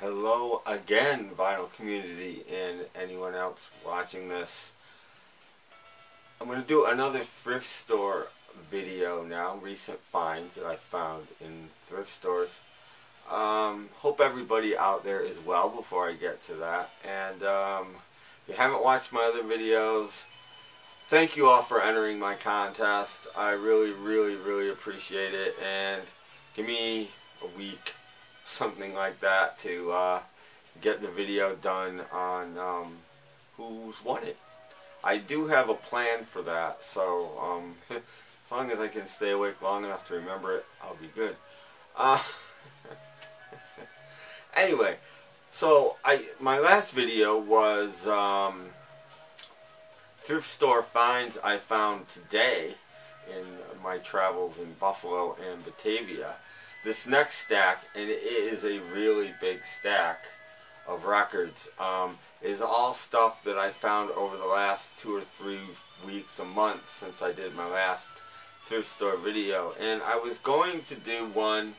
Hello again, vinyl community, and anyone else watching this. I'm going to do another thrift store video now, recent finds that I found in thrift stores. Hope everybody out there is well before I get to that. And if you haven't watched my other videos, thank you all for entering my contest. I really appreciate it. And give me a week, something like that, to get the video done on who's won it. I do have a plan for that, so as long as I can stay awake long enough to remember it, I'll be good. Anyway, so my last video was thrift store finds I found today in my travels in Buffalo and Batavia. This next stack, and it is a really big stack of records, is all stuff that I found over the last 2 or 3 weeks, a month since I did my last thrift store video. And I was going to do one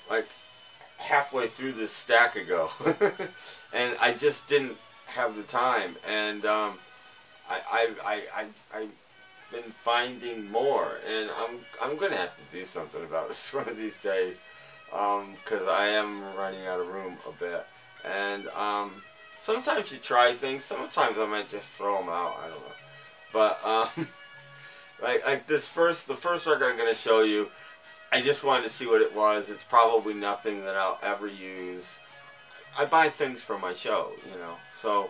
like halfway through this stack ago and I just didn't have the time, and I've been finding more, and I'm gonna have to do something about this one of these days, because I am running out of room a bit. And sometimes you try things, sometimes I might just throw them out, I don't know. But like the first record I'm gonna show you, I just wanted to see what it was. It's probably nothing that I'll ever use. I buy things for my show, you know, so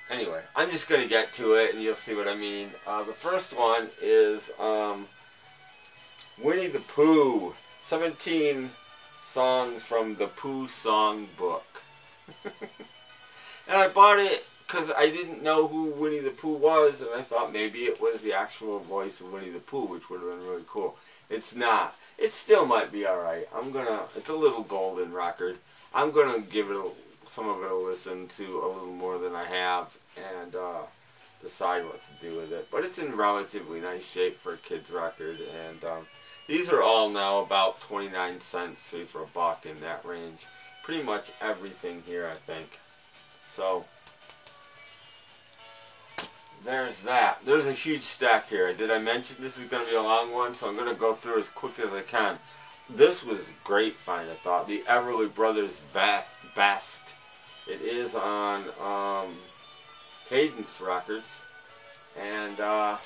anyway, I'm just going to get to it and you'll see what I mean. The first one is Winnie the Pooh, 17 songs from the Pooh Song Book. And I bought it because I didn't know who Winnie the Pooh was, and I thought maybe it was the actual voice of Winnie the Pooh, which would have been really cool. It's not. It still might be alright. It's a little golden record. I'm gonna give it some of it a listen to a little more than I have, and decide what to do with it. But it's in relatively nice shape for a kid's record, and these are all now about 29 cents, 3 for $1, in that range. Pretty much everything here, I think. So there's that. There's a huge stack here. Did I mention this is going to be a long one? So I'm going to go through as quick as I can. This was a great find, I thought. The Everly Brothers Best. It is on Cadence Records. And I'm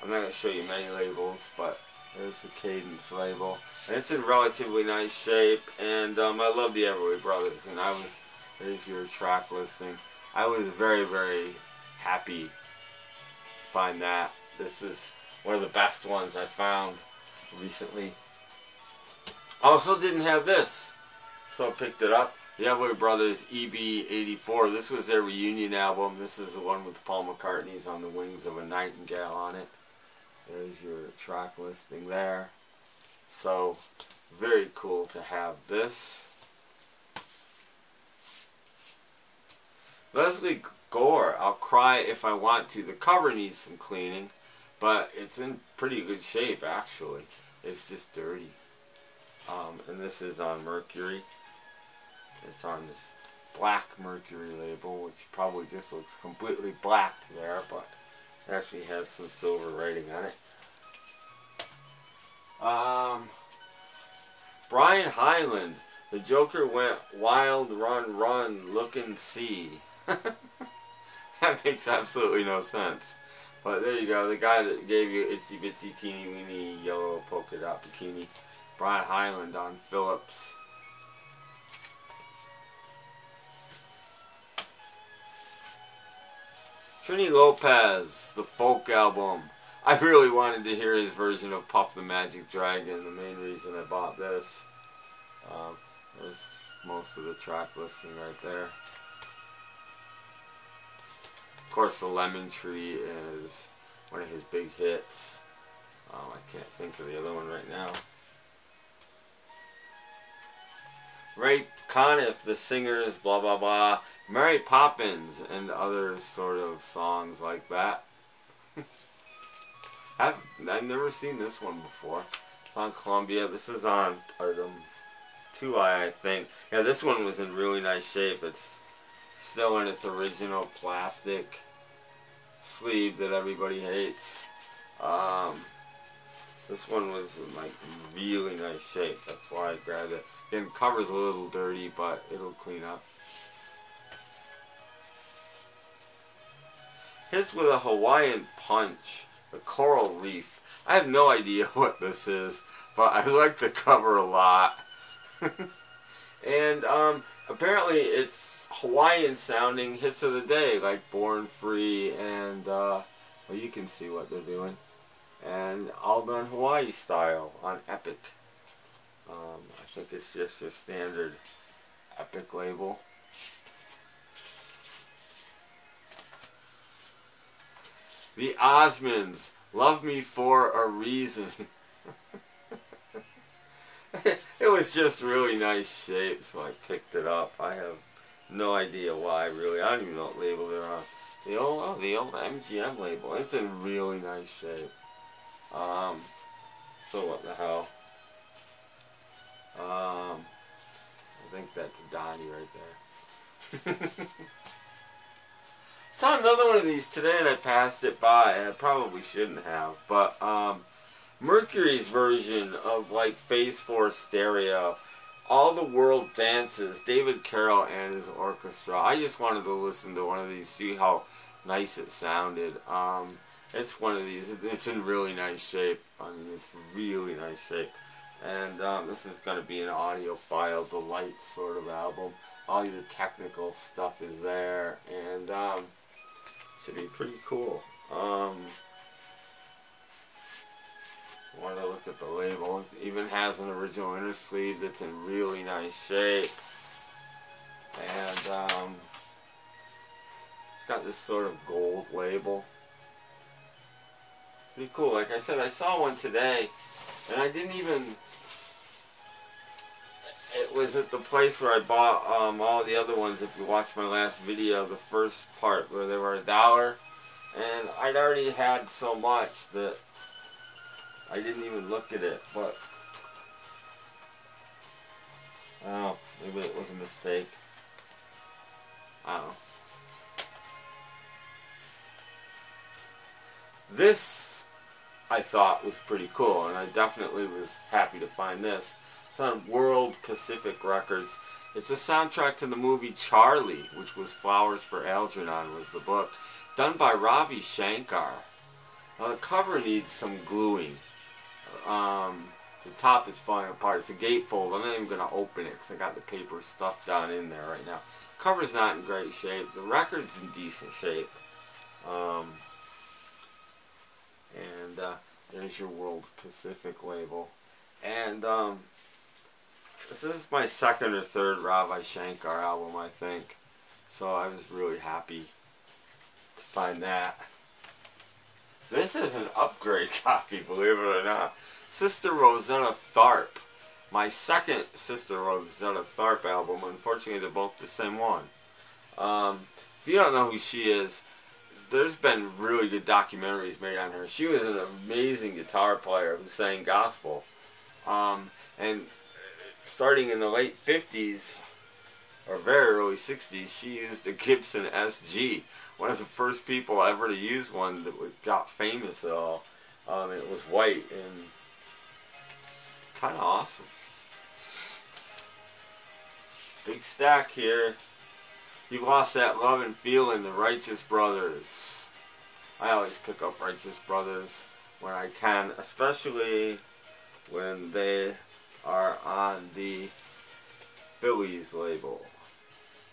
not going to show you many labels, but there's the Cadence label. And it's in relatively nice shape. And I love the Everly Brothers. And there's your track listing. I was very happy to find that. This is one of the best ones I found recently. Also didn't have this, so I picked it up. The Everly Brothers EB84. This was their reunion album. This is the one with Paul McCartney's On the Wings of a Nightingale on it. There's your track listing there. So, very cool to have this. Leslie Gore, I'll Cry If I Want To. The cover needs some cleaning, but it's in pretty good shape, actually. It's just dirty. And this is on Mercury. It's on this black Mercury label, which probably just looks completely black there, but it actually has some silver writing on it. Brian Hyland, The Joker Went Wild, Run, Run, Look and See. That makes absolutely no sense. But there you go, the guy that gave you Itsy Bitsy Teeny Weeny Yellow Polka Dot Bikini. Brian Hyland on Phillips. Trini Lopez, the folk album. I really wanted to hear his version of Puff the Magic Dragon. The main reason I bought this. There's most of the track listing right there. Of course, the Lemon Tree is one of his big hits. I can't think of the other one right now. Ray Conniff, The Singers, blah blah blah. Mary Poppins, and other sort of songs like that. I've never seen this one before. It's on Columbia. This is on 2i, I think. Yeah, this one was in really nice shape. It's still in its original plastic sleeve that everybody hates. This one was in like really nice shape. That's why I grabbed it. Again, the cover's a little dirty, but it'll clean up. Hits with a Hawaiian punch, a coral reef. I have no idea what this is, but I like the cover a lot. And apparently it's Hawaiian sounding hits of the day, like Born Free and, well, you can see what they're doing. And all done Hawaii style on Epic. I think it's just your standard Epic label. The Osmonds, Love Me for a Reason. It was just really nice shape, so I picked it up. I have no idea why, really. I don't even know what label they're on. The old MGM label. It's in really nice shape. So what the hell? I think that's Donnie right there. Saw another one of these today and I passed it by, and I probably shouldn't have, but Mercury's version of like Phase 4 stereo, All the World Dances, David Carroll and his orchestra. I just wanted to listen to one of these, see how nice it sounded. It's one of these, it's in really nice shape. I mean, it's really nice shape. And this is going to be an audiophile delight sort of album. All your technical stuff is there, and should be pretty cool. Want to look at the label. It even has an original inner sleeve that's in really nice shape. And it's got this sort of gold label. Pretty cool. Like I said, I saw one today, and I didn't even... It was at the place where I bought all the other ones. If you watched my last video, the first part where they were $1, and I'd already had so much that I didn't even look at it. But oh, maybe it was a mistake. I don't know. This I thought was pretty cool, and I definitely was happy to find this. It's on World Pacific Records. It's a soundtrack to the movie Charlie, which was Flowers for Algernon was the book, done by Ravi Shankar. Now the cover needs some gluing. The top is falling apart. It's a gatefold. I'm not even going to open it because I got the paper stuffed down in there right now. Cover's not in great shape. The record's in decent shape. And there's your World Pacific label. And this is my second or third Ravi Shankar album, I think. So I was really happy to find that. This is an upgrade copy, believe it or not. Sister Rosetta Tharpe. My second Sister Rosetta Tharpe album. Unfortunately, they're both the same one. If you don't know who she is, there's been really good documentaries made on her. She was an amazing guitar player who sang gospel. And starting in the late 50s, or very early 60s, she used a Gibson SG. One of the first people ever to use one that got famous at all. It was white and kind of awesome. Big stack here. You Lost That Love and Feeling, the Righteous Brothers. I always pick up Righteous Brothers when I can, especially when they are on the Phillies label,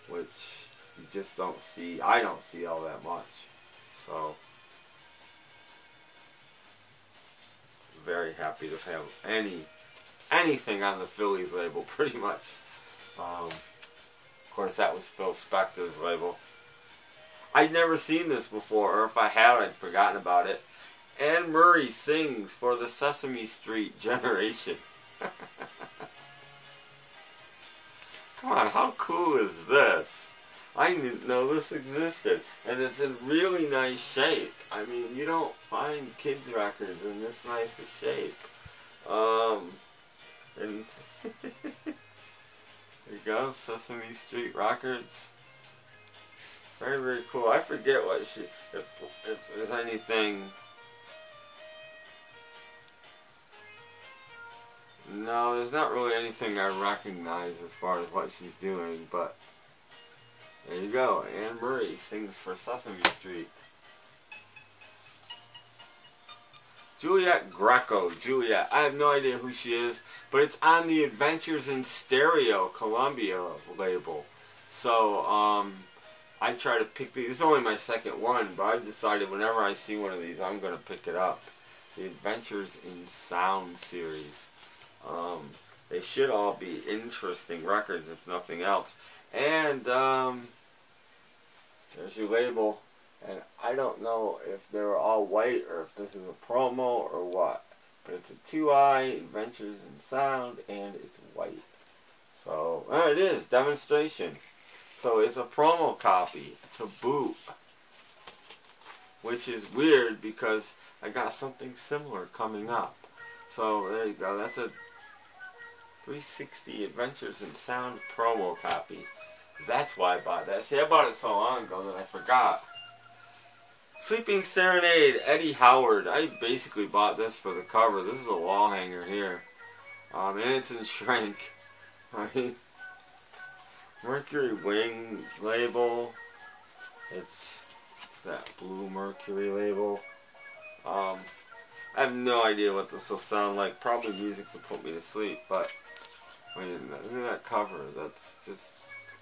which you just don't see. I don't see all that much. So, very happy to have anything on the Phillies label, pretty much. Of course, that was Phil Spector's label. I'd never seen this before, or if I had, I'd forgotten about it. Anne Murray sings for the Sesame Street generation. Come on, how cool is this? I didn't know this existed. And it's in really nice shape. I mean, you don't find kids' records in this nice a shape. And there you go, Sesame Street Records. Very, very cool. I forget what she, if there's anything. No, there's not really anything I recognize as far as what she's doing, but there you go. Anne Murray sings for Sesame Street. Juliet Greco. Juliet. I have no idea who she is, but it's on the Adventures in Stereo Columbia label. So, I try to pick these. It's only my second one, but I decided whenever I see one of these, I'm going to pick it up. The Adventures in Sound series. They should all be interesting records, if nothing else. And, there's your label. And I don't know if they were all white or if this is a promo or what. But it's a 2i, Adventures in Sound, and it's white. So, it is, demonstration. So it's a promo copy to boot. Which is weird because I got something similar coming up. So there you go, that's a 360 Adventures in Sound promo copy. That's why I bought that. See, I bought it so long ago that I forgot. Sleeping Serenade, Eddie Howard. I basically bought this for the cover. This is a wall hanger here. And it's in shrink. Right? Mercury Wing label. It's that blue Mercury label. I have no idea what this will sound like. Probably music to put me to sleep, but wait a minute, look at that cover. That's just,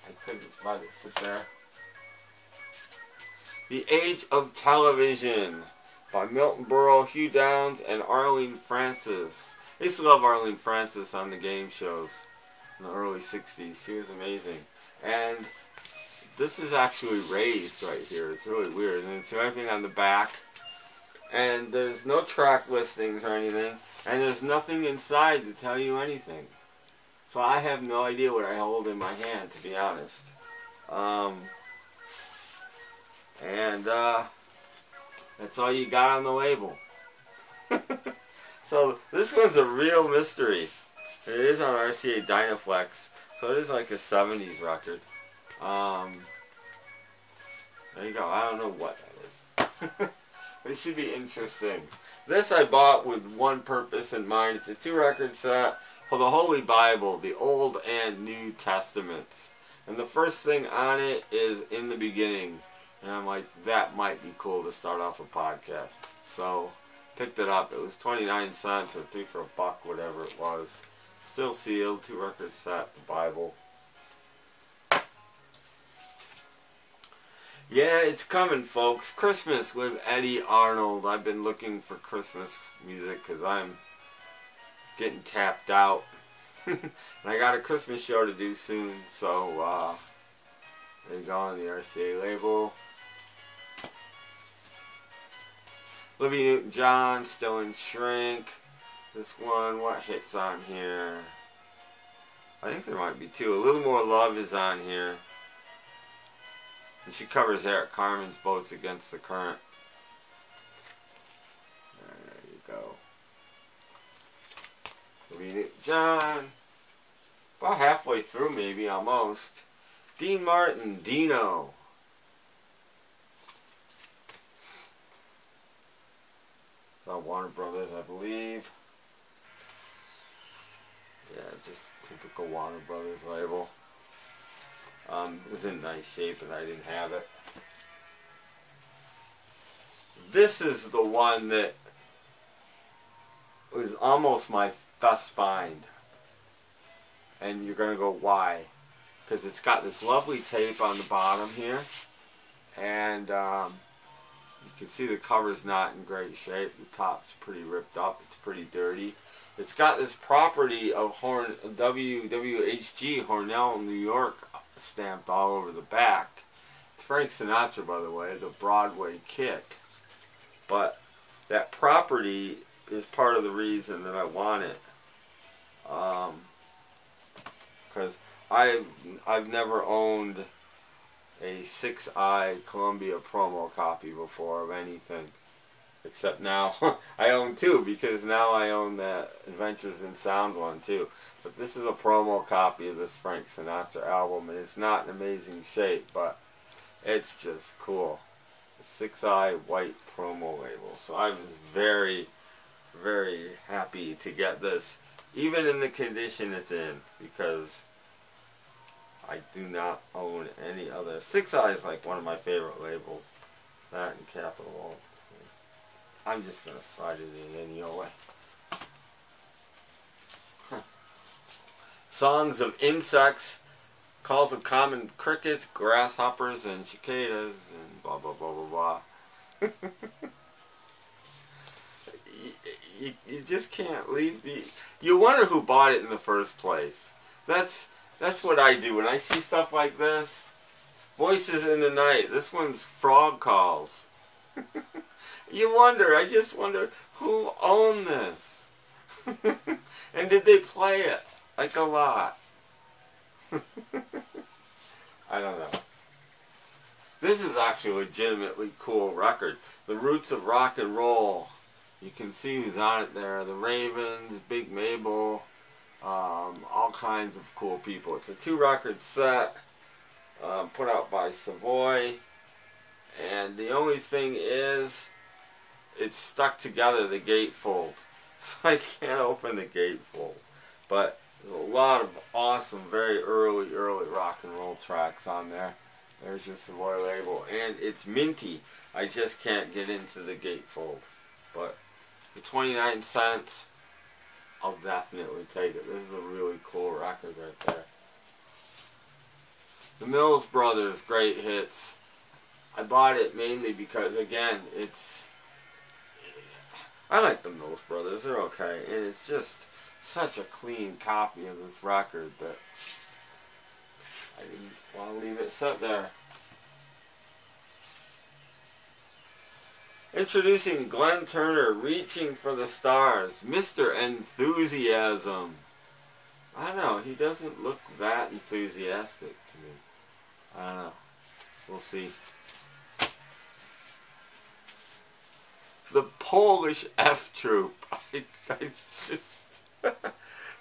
I couldn't let it sit there. The Age of Television by Milton Berle, Hugh Downs, and Arlene Francis. I used to love Arlene Francis on the game shows in the early 60s. She was amazing. And this is actually raised right here. It's really weird. And it's everything on the back. And there's no track listings or anything. And there's nothing inside to tell you anything. So I have no idea what I hold in my hand, to be honest. That's all you got on the label. So this one's a real mystery. It is on RCA Dynaflex, so it is like a 70s record. There you go. I don't know what that is. But it should be interesting. This I bought with one purpose in mind. It's a 2-record set for the Holy Bible, the Old and New Testaments. And the first thing on it is In the Beginning. And I'm like, that might be cool to start off a podcast. So, picked it up. It was 29 cents or 3 for $1, whatever it was. Still sealed, 2-record set, the Bible. Yeah, it's coming, folks. Christmas with Eddie Arnold. I've been looking for Christmas music because I'm getting tapped out. And I got a Christmas show to do soon, so there you go on the RCA label. Olivia Newton-John, still in shrink. This one, what hits on here? I think there might be 2. A Little More Love is on here. And she covers Eric Carmen's Boats Against the Current. There you go. Olivia Newton-John. About halfway through, maybe, almost. Dean Martin, Dino. Warner Brothers, I believe. Yeah, just typical Warner Brothers label. It was in nice shape and I didn't have it. This is the one that was almost my best find. And you're going to go, why? Because it's got this lovely tape on the bottom here. And you can see the cover's not in great shape. The top's pretty ripped up. It's pretty dirty. It's got this property of WWHG, Hornell, New York, stamped all over the back. It's Frank Sinatra, by the way, the Broadway Kick. But that property is part of the reason that I want it. Because I've never owned a 6i Columbia promo copy before of anything. Except now I own two, because now I own that Adventures in Sound one too. But this is a promo copy of this Frank Sinatra album, and it's not in amazing shape, but it's just cool. A 6i white promo label. So I was very, very happy to get this, even in the condition it's in, because I do not own any other. 6i is like one of my favorite labels. That and Capital. I'm just going to slide it in anyway. Songs of insects, calls of common crickets, grasshoppers, and cicadas, and blah, blah, blah, blah, blah. you just can't leave the... You wonder who bought it in the first place. That's what I do. When I see stuff like this, Voices in the Night, this one's Frog Calls. You wonder, I just wonder, who owned this? And did they play it? Like a lot. I don't know. This is actually a legitimately cool record. The Roots of Rock and Roll. You can see who's on it there. The Ravens, Big Mabel, all kinds of cool people. It's a 2-record set, put out by Savoy. And the only thing is, it's stuck together, the gatefold. So I can't open the gatefold. But there's a lot of awesome, very early rock and roll tracks on there. There's your Savoy label. And it's minty. I just can't get into the gatefold. But for 29 cents, I'll definitely take it. This is a really cool record right there. The Mills Brothers, Great Hits. I bought it mainly because, again, I like the Mills Brothers. They're okay. And it's just such a clean copy of this record that I didn't want to leave it sit there. Introducing Glenn Turner, Reaching for the Stars, Mr. Enthusiasm. I don't know, he doesn't look that enthusiastic to me. I don't know. We'll see. The Polish F Troop. I just...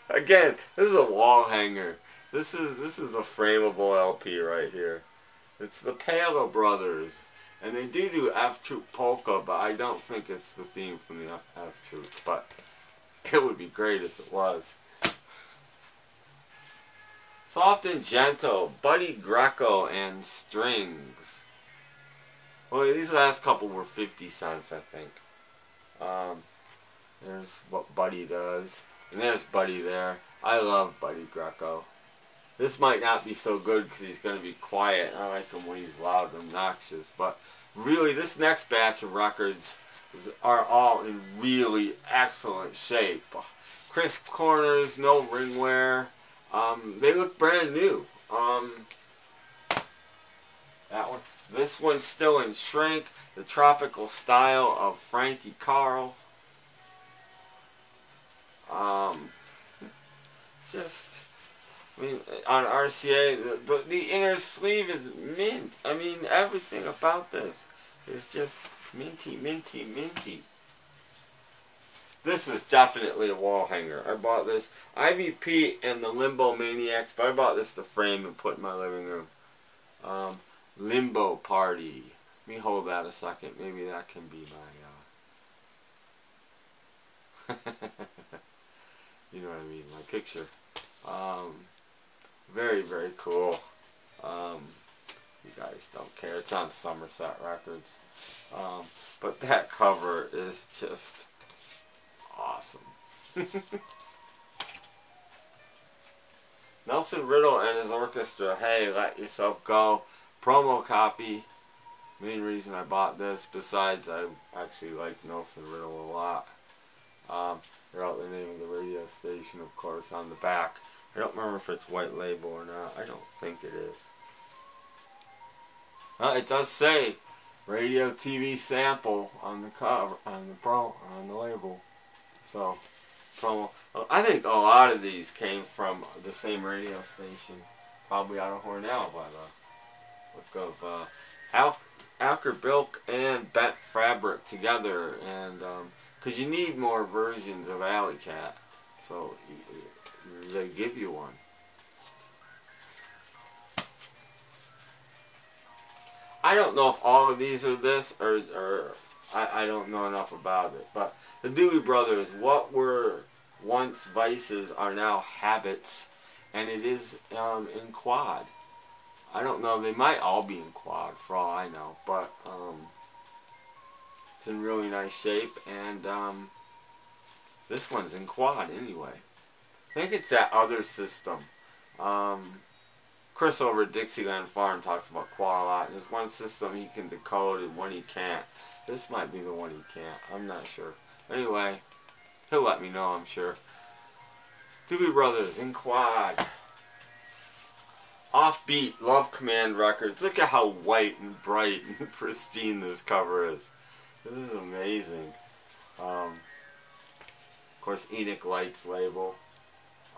Again, this is a wall hanger. This is a frameable LP right here. It's the Palo Brothers. And they do F Troop Polka, but I don't think it's the theme from the F Troop. But it would be great if it was. Soft and Gentle, Buddy Greco and Strings. Well, these last couple were 50 cents, I think. There's what Buddy does. And there's Buddy there. I love Buddy Greco. This might not be so good because he's going to be quiet. I like him when he's loud and obnoxious. But really, this next batch of records are all in really excellent shape. Crisp corners, no ring wear. They look brand new. That one. This one's still in shrink. The Tropical Style of Frankie Carl. I mean, on RCA, the inner sleeve is mint. I mean, everything about this is just minty, minty, minty. This is definitely a wall hanger. I bought this IVP and the Limbo Maniacs, but I bought this to frame and put in my living room. Limbo Party. Let me hold that a second. Maybe that can be my, you know what I mean, my picture. Very, very cool. You guys don't care. It's on Somerset Records. But that cover is just awesome. Nelson Riddle and his orchestra, Hey, Let Yourself Go. Promo copy. Main reason I bought this, besides I actually like Nelson Riddle a lot. They wrote the name of the radio station, of course, on the back. I don't remember if it's white label or not. I don't think it is. It does say radio TV sample on the cover, on the label. So, promo. I think a lot of these came from the same radio station, probably out of Hornell by the look of acrylic and bent fabric together, and because you need more versions of Alley Cat, so they give you one. I don't know if all of these are this, or I don't know enough about it. But the Doobie Brothers, what were once vices are now habits, and it is in quad. I don't know, they might all be in quad for all I know, but it's in really nice shape, and this one's in quad anyway. I think it's that other system. Chris over at Dixieland Farm talks about quad a lot. There's one system he can decode and one he can't. This might be the one he can't. I'm not sure. Anyway, he'll let me know, I'm sure. Doobie Brothers in quad. Offbeat Love Command Records. Look at how white and bright and pristine this cover is. This is amazing. Of course, Enoch Light's label.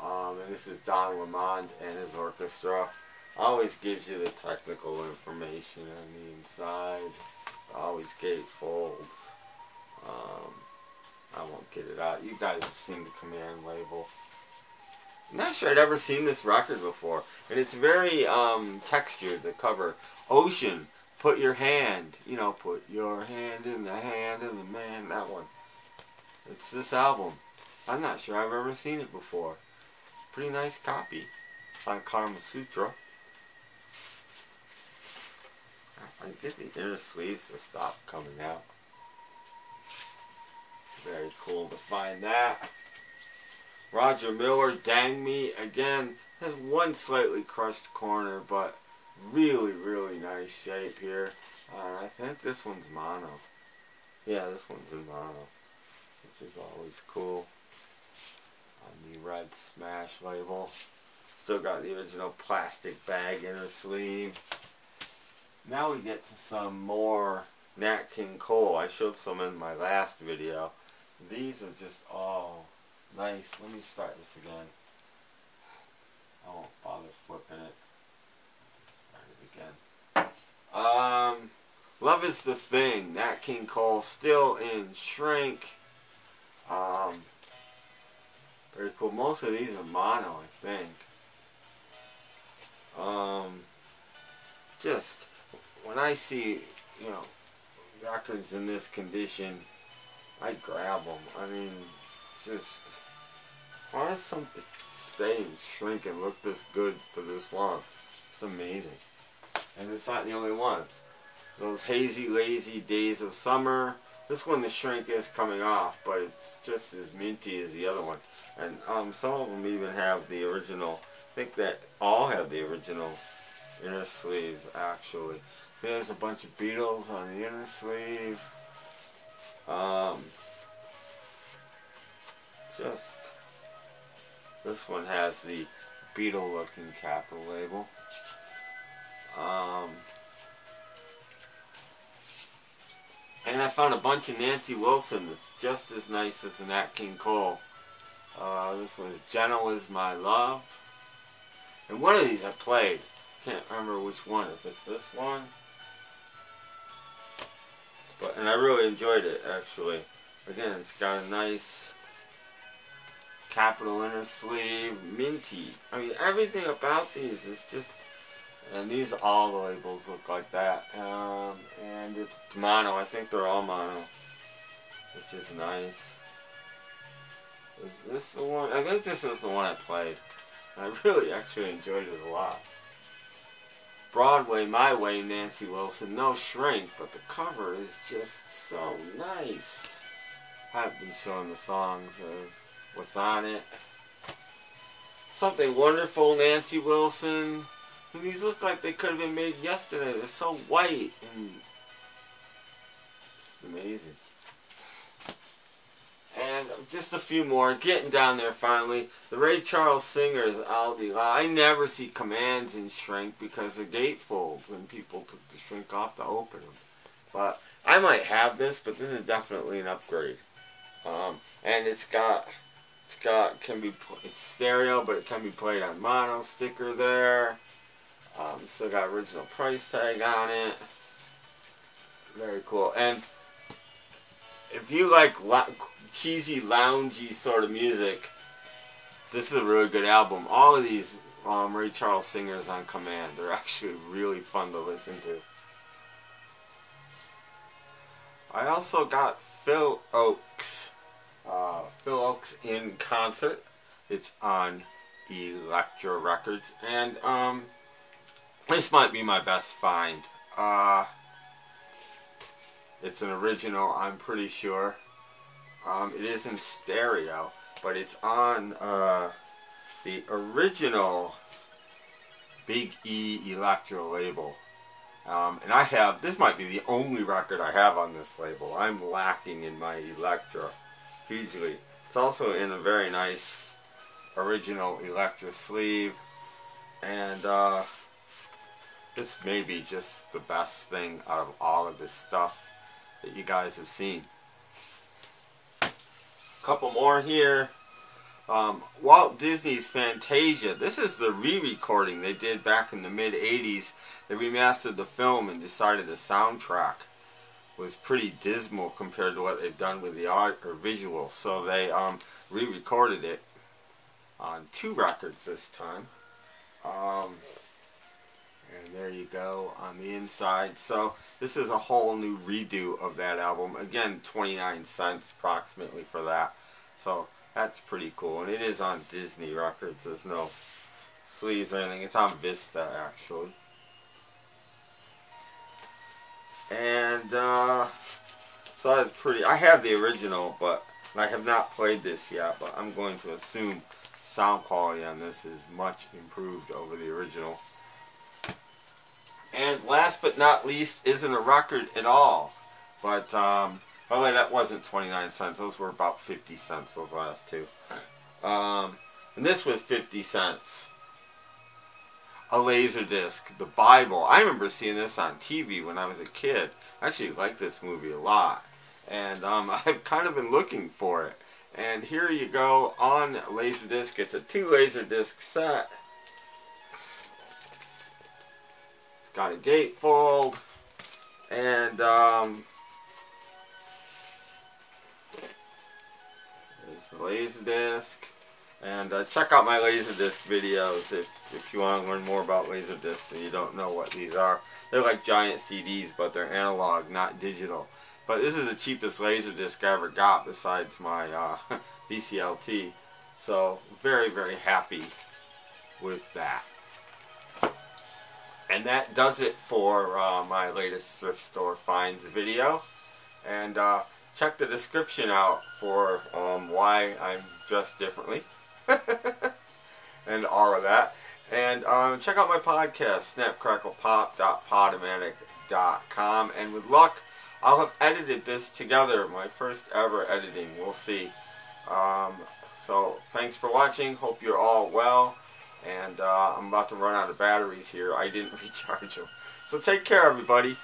And this is Don Lamond and his orchestra. Always gives you the technical information on the inside. Always gatefolds. I won't get it out. You guys have seen the command label. I'm not sure I'd ever seen this record before. And it's very textured, the cover. Ocean, put your hand. You know, put your hand in the hand of the man. That one. It's this album. I'm not sure I've ever seen it before. Pretty nice copy on Karma Sutra. I get the inner sleeves to stop coming out. Very cool to find that. Roger Miller, Dang Me, again, has one slightly crushed corner, but really, really nice shape here. I think this one's mono. Yeah, this one's in mono, which is always cool. On the Red Smash label. Still got the original plastic bag inner sleeve. Now we get to some more Nat King Cole. I showed some in my last video. These are just all nice. Let me start this again. I won't bother flipping it. Start it again. Love Is the Thing. Nat King Cole still in shrink. Very cool. Most of these are mono, I think. Just when I see, you know, records in this condition, I grab them. I mean, just why does something stay and shrink and look this good for this long? It's amazing. And it's not the only one. Those Hazy Lazy Days of Summer. This one, the shrink is coming off, but it's just as minty as the other one. And some of them even have the original. I think that all have the original inner sleeves, actually. There's a bunch of Beatles on the inner sleeve. Just this one has the Beatle-looking capital label. And I found a bunch of Nancy Wilson that's just as nice as the Nat King Cole. This one's Gentle Is My Love. And one of these I played. Can't remember which one. If it's this one. And I really enjoyed it, actually. Again, it's got a nice capital inner sleeve. Minty. I mean, everything about these is just... And these, all the labels look like that. And it's mono. I think they're all mono. Which is nice. Is this the one? I think this is the one I played. I really actually enjoyed it a lot. Broadway, My Way, Nancy Wilson. No shrink, but the cover is just so nice. I've been showing the songs as what's on it. Something Wonderful, Nancy Wilson. And these look like they could have been made yesterday. They're so white and just amazing. And just a few more. Getting down there finally. The Ray Charles Singers, Aldi. I never see commands in shrink because they're gatefolds and people took the shrink off to open them. But I might have this, but this is definitely an upgrade. And it's stereo, but it can be played on mono. Sticker there. Still got original price tag on it. Very cool. And if you like cheesy, loungy sort of music, this is a really good album. All of these Ray Charles singers on command, they're actually really fun to listen to. I also got Phil Oakes. Phil Oakes in concert. It's on Elektra Records, and this might be my best find. It's an original, I'm pretty sure. It is in stereo, but it's on the original Big E Elektra label. And I have, this might be the only record I have on this label. I'm lacking in my Elektra hugely. It's also in a very nice original Elektra sleeve. And this may be just the best thing out of all of this stuff that you guys have seen. A couple more here. Walt Disney's Fantasia. This is the re-recording they did back in the mid-80s. They remastered the film and decided the soundtrack was pretty dismal compared to what they've done with the art or visual. So they re-recorded it on 2 records this time. And there you go on the inside. So this is a whole new redo of that album. Again, 29 cents approximately for that. So that's pretty cool. And it is on Disney Records. There's no sleeves or anything. It's on Vista actually. And so that's pretty. I have the original, but I have not played this yet. But I'm going to assume sound quality on this is much improved over the original. And last but not least isn't a record at all. But by the way, that wasn't 29 cents. Those were about 50 cents, those last 2. And this was 50 cents. A Laserdisc, the Bible. I remember seeing this on TV when I was a kid. I actually like this movie a lot. And I've kind of been looking for it. And here you go on Laserdisc. It's a 2 Laserdisc set. It's got a gatefold. And there's the Laserdisc. And check out my Laserdisc videos if you want to learn more about Laserdiscs and you don't know what these are. They're like giant CDs, but they're analog, not digital. But this is the cheapest Laserdisc I ever got besides my VCLT. So very, very happy with that. And that does it for my latest thrift store finds video. And check the description out for why I'm dressed differently. And all of that. And check out my podcast, snapcracklepop.podomatic.com. And with luck, I'll have edited this together, my first ever editing. We'll see. So thanks for watching. Hope you're all well. And I'm about to run out of batteries here. I didn't recharge them. So take care, everybody.